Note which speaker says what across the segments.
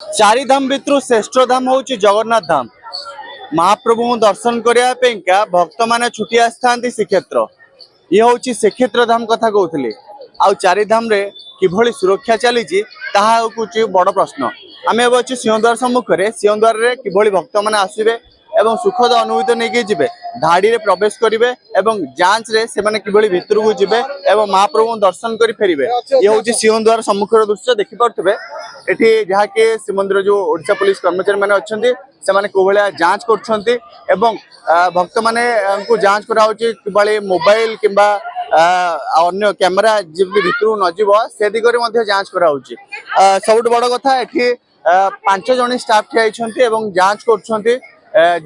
Speaker 1: चारि धाम भितर श्रेष्ठ धाम हूँ जगन्नाथ धाम। महाप्रभु दर्शन करने भक्त मैंने छुटी आसता श्रीक्षेत्र। ये हूँ श्रीक्षेत्र धाम कथा कहते आउ चारि धाम रे किभली सुरक्षा चली बड़ प्रश्न। आम ए अच्छे सिंहद्वार सम्मुख में सिंहद्वार रे किभली भक्त मैंने आसवे एवं सुखद अनुभूति नहीं जी धाड़ी रे प्रवेश करेंगे एवं जांच रे से माने किभली भितर को जिबे एवं महाप्रभु दर्शन कर फेरिबे। ये हूँ सिंहद्वार सम्मुख दृश्य देखिपे एठी जहाँकि श्रीमंदिर जो ओडिशा पुलिस कर्मचारी मैंने अच्छा से माने को भलिया जांच करछंती एवं भक्त माने को जांच करा होची किबळी मोबाइल किंबा अन्य कैमरा जिबि भितरु न जीव से दिगरे मध्ये जांच करा होची। सबुठ बड़ कथा एठी 5 जण स्टाफ ठियाइछंती एवं जांच करछंती।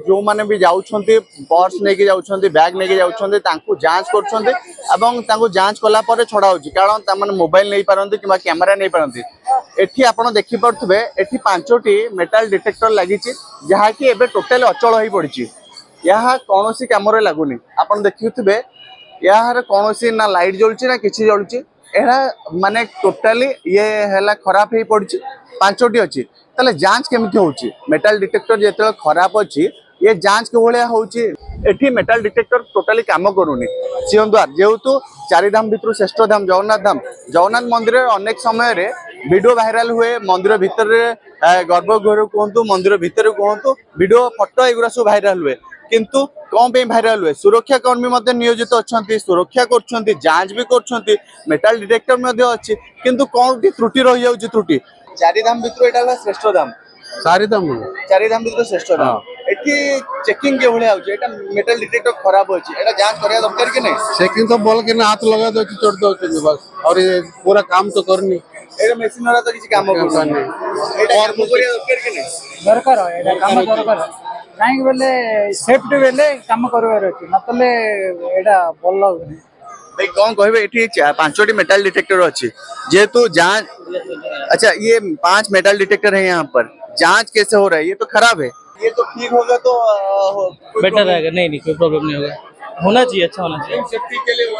Speaker 1: जो माने भी जाउछंती पर्स नेकी जाउछंती बैग नेकी जाउछंती तांकु जांच करछंती एवं तांकु जांच कला परे छडा होची कारण ता माने मोबाइल नै पारंती किबा कैमरा नै पारंती। एठी आपण देखि परथबे एठी 5टी मेटल डिटेक्टर लागिची जहा कि एबे टोटली अचल होई पड़िची। यहा कोनोसी कैमरा लागुनी आपण देखिथिबे यार कोनोसी ना लाइट जळुची ना किछि जळुची एरा माने टोटली ये हैला खराब हे पड़िची। 5टी अछि तले जांच केमिति होउची मेटल डिटेक्टर जेते खराब अछि ये जांच के भलिया होउची। एठी मेटल डिटेक्टर टोटली काम करूनी। सिंहद्वार जेहेतु चारि धाम भितर श्रेष्ठ धाम जगन्नाथ मंदिर अनेक समय रे वीडियो वायरल हुए मंदिर भितर गर्भगृह कहतु मंदिर भितर कहतु वीडियो फोटो एगुरा सब वायरल हुए किंतु कौन पे वायरल हुए सुरक्षा कर्मी मध्य नियोजित अच्छा सुरक्षा कर जांच भी कर मेटल डिटेक्टर अच्छी किंतु कौन त्रुटि रही जाऊँगी त्रुटि चारि धाम भितर एटा श्रेष्ठ धाम चारि धाम भितर श्रेष्ठ धाम एठी चेकिंग के भले आउछ एटा मेटल डिटेक्टर खराब होछि एटा जांच करिया दरकार कि नहीं
Speaker 2: चेकिंग तो बोल के ना हाथ लगा दो छोड़ दो बस और ये पूरा काम तो करनी
Speaker 1: एटा मशीन वाला तो किसी काम करनी एटा काम करिया दरकार कि नहीं
Speaker 3: दरकार एटा काम दरकार काहे बेले सेफ्टी बेले काम करबार अछि नतले एटा बोल लागनी
Speaker 1: भाई कौन कहबे एठी 5टी मेटल डिटेक्टर अच्छी जेहेतु जांच अच्छा ये 5 मेटल डिटेक्टर है यहाँ पर जांच कैसे हो रहा है ये तो खराब है ये तो ठीक होगा तो
Speaker 4: बेटर रहेगा। नहीं कोई प्रॉब्लम नहीं होगा होना चाहिए अच्छा होना चाहिए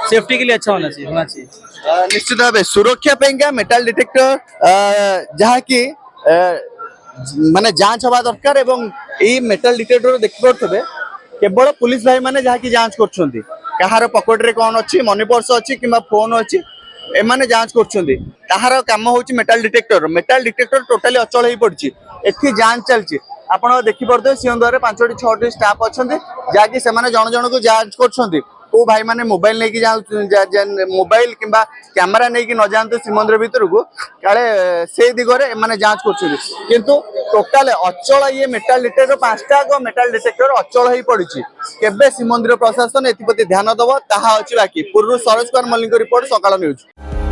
Speaker 4: सेफ्टी के लिए अच्छा होना चाहिए
Speaker 1: निश्चित भाव सुरक्षा पे मेटल डिटेक्टर जहाँ की माने जांच हवा दरकार एवं ये मेटल डिटेक्टर देखिपे केवल पुलिस भाई माने जहाँ की जांच कर कहार पकेट रे कौन अच्छी मनी पर्स अच्छी कि फोन अच्छी एमाने जांच कर काम होची मेटल डिटेक्टर टोटली अचल हो पड़ी एठी जांच चलची आपण देखिपे सिंहद्वार 5टी 6टी स्टाफ अच्छा जहाँकि से जन जन को जांच कर को भाई माने मोबाइल नहीं कि मोबाइल किंबा कैमरा नहीं कि न जानते श्रीमंदिर भीतर को काले से दिगरे माने जांच कर किंतु टोटाल अचल ये मेटल डिटेक्टर 5टा मेटल डिटेक्टर अचल हो पड़ी केबे श्रीमंदिर प्रशासन एप्रति ध्यान दब ताहा अछि बाकी पूर्व सरोज कुमार मल्लिक रिपोर्ट सकाळ न्यूज।